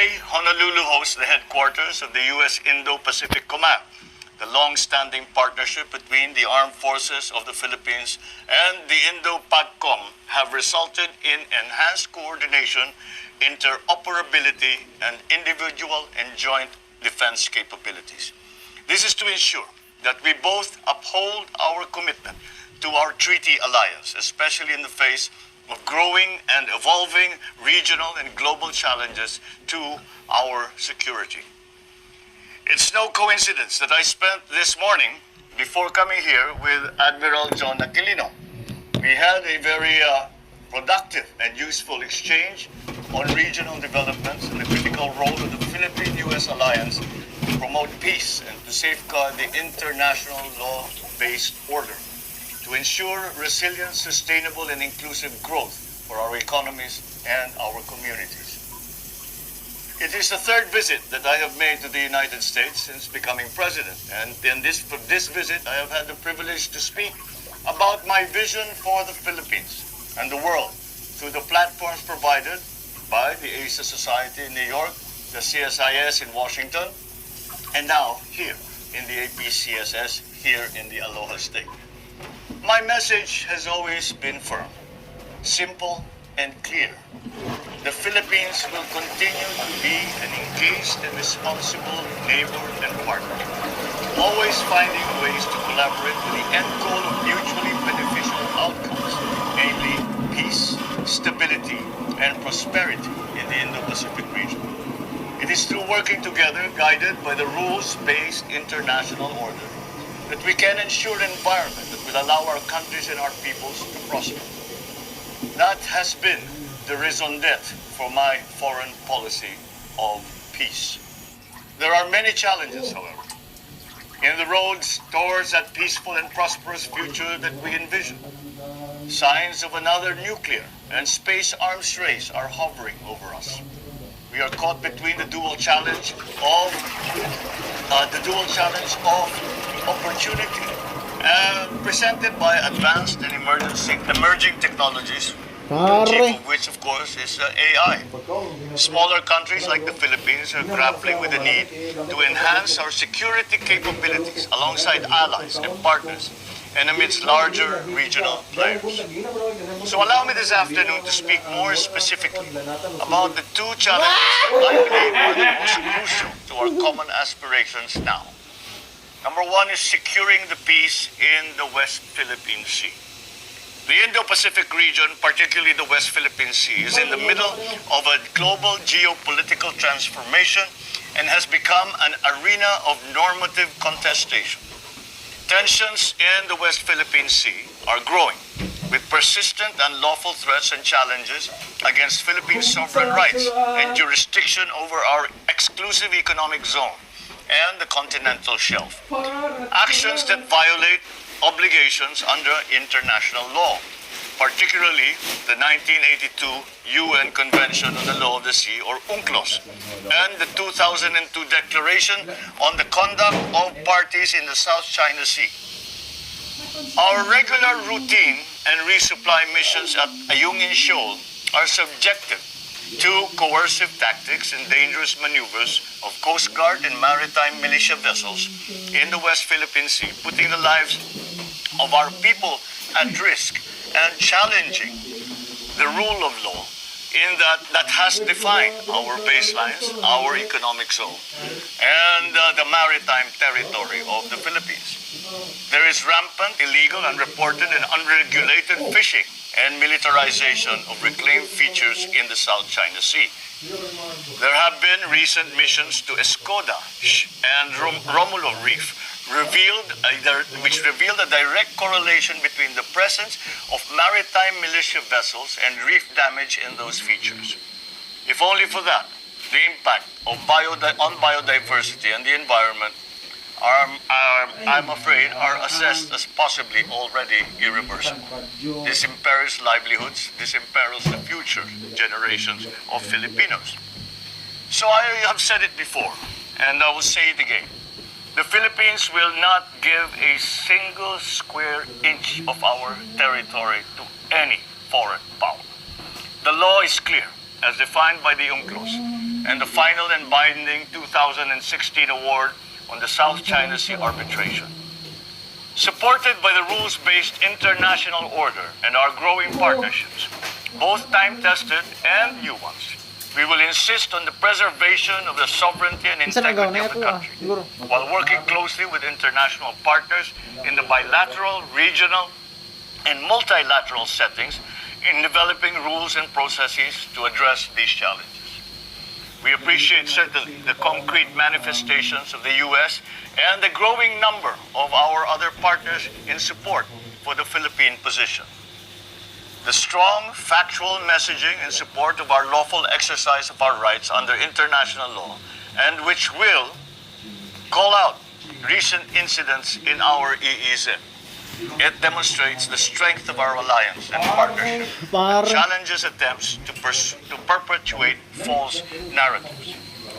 Today, Honolulu hosts the headquarters of the U.S. Indo-Pacific Command. The long-standing partnership between the armed forces of the Philippines and the Indo-PACOM have resulted in enhanced coordination, interoperability, and individual and joint defense capabilities. This is to ensure that we both uphold our commitment to our treaty alliance, especially in the face of growing and evolving regional and global challenges to our security. It's no coincidence that I spent this morning, before coming here, with Admiral John Aquilino. We had a very productive and useful exchange on regional developments and the critical role of the Philippine-U.S. alliance to promote peace and to safeguard the international law-based order, to ensure resilient, sustainable, and inclusive growth for our economies and our communities. It is the third visit that I have made to the United States since becoming president, and for this visit I have had the privilege to speak about my vision for the Philippines and the world through the platforms provided by the Asia Society in New York, the CSIS in Washington, and now here in the APCSS here in the Aloha State. My message has always been firm, simple, and clear. The Philippines will continue to be an engaged and responsible neighbor and partner, always finding ways to collaborate with the end goal of mutually beneficial outcomes, namely peace, stability, and prosperity in the Indo-Pacific region. It is through working together, guided by the rules-based international order, that we can ensure an environment that will allow our countries and our peoples to prosper. That has been the raison d'etre for my foreign policy of peace. There are many challenges, however, in the roads towards that peaceful and prosperous future that we envision. Signs of another nuclear and space arms race are hovering over us. We are caught between the dual challenge of opportunity presented by advanced and emerging technologies, the chief of which, of course, is AI. Smaller countries like the Philippines are grappling with the need to enhance our security capabilities alongside allies and partners and amidst larger regional players. So allow me this afternoon to speak more specifically about the two challenges that I believe are the most crucial to our common aspirations now. Number one is securing the peace in the West Philippine Sea. The Indo-Pacific region, particularly the West Philippine Sea, is in the middle of a global geopolitical transformation and has become an arena of normative contestation. Tensions in the West Philippine Sea are growing, with persistent and lawful threats and challenges against Philippine sovereign rights and jurisdiction over our exclusive economic zone and the continental shelf. Actions that violate obligations under international law, particularly the 1982 UN Convention on the Law of the Sea, or UNCLOS, and the 2002 Declaration on the Conduct of Parties in the South China Sea. Our regular routine and resupply missions at Ayungin Shoal are subjected to coercive tactics and dangerous maneuvers of Coast Guard and maritime militia vessels in the West Philippine Sea, putting the lives of our people at risk and challenging the rule of law in that has defined our baselines, our economic zone, and the maritime territory of the Philippines. There is rampant, illegal, unreported, and unregulated fishing and militarization of reclaimed features in the South China Sea. There have been recent missions to Escoda and Romulo Reef, which revealed a direct correlation between the presence of maritime militia vessels and reef damage in those features. If only for that, the impact of on biodiversity and the environment I'm afraid, are assessed as possibly already irreversible. This imperils livelihoods, this imperils the future generations of Filipinos. So I have said it before, and I will say it again. The Philippines will not give a single square inch of our territory to any foreign power. The law is clear, as defined by the UNCLOS. and the final and binding 2016 award on the South China Sea arbitration. Supported by the rules-based international order and our growing partnerships, both time-tested and new ones, we will insist on the preservation of the sovereignty and integrity of the country, while working closely with international partners in the bilateral, regional, and multilateral settings in developing rules and processes to address these challenges. We appreciate certainly the concrete manifestations of the U.S. and the growing number of our other partners in support for the Philippine position. The strong, factual messaging in support of our lawful exercise of our rights under international law, and which will call out recent incidents in our EEZ. It demonstrates the strength of our alliance and partnership, and challenges attempts to perpetuate false narratives.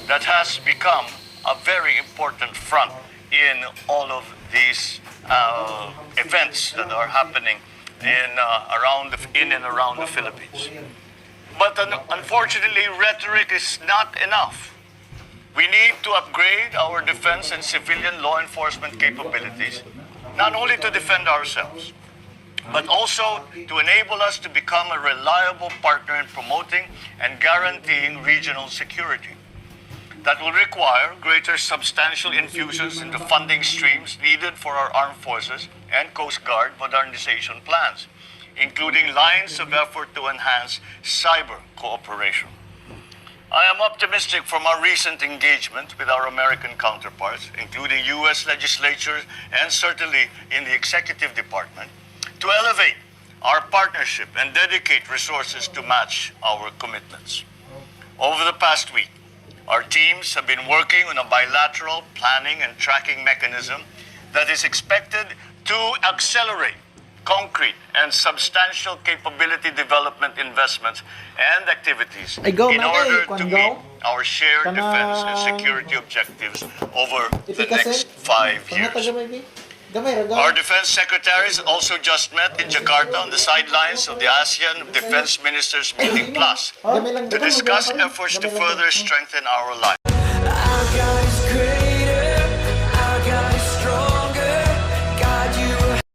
That has become a very important front in all of these events that are happening in and around the Philippines. But unfortunately, rhetoric is not enough. We need to upgrade our defense and civilian law enforcement capabilities, not only to defend ourselves, but also to enable us to become a reliable partner in promoting and guaranteeing regional security. That will require greater substantial infusions into funding streams needed for our armed forces and Coast Guard modernization plans, including lines of effort to enhance cyber cooperation. I am optimistic from our recent engagement with our American counterparts, including U.S. legislatures and certainly in the executive department, to elevate our partnership and dedicate resources to match our commitments. Over the past week, our teams have been working on a bilateral planning and tracking mechanism that is expected to accelerate concrete and substantial capability development investments and activities in order to meet our shared defense and security objectives over the next 5 years. Our defense secretaries also just met in Jakarta on the sidelines of the ASEAN Defense Ministers Meeting Plus to discuss efforts to further strengthen our alliance.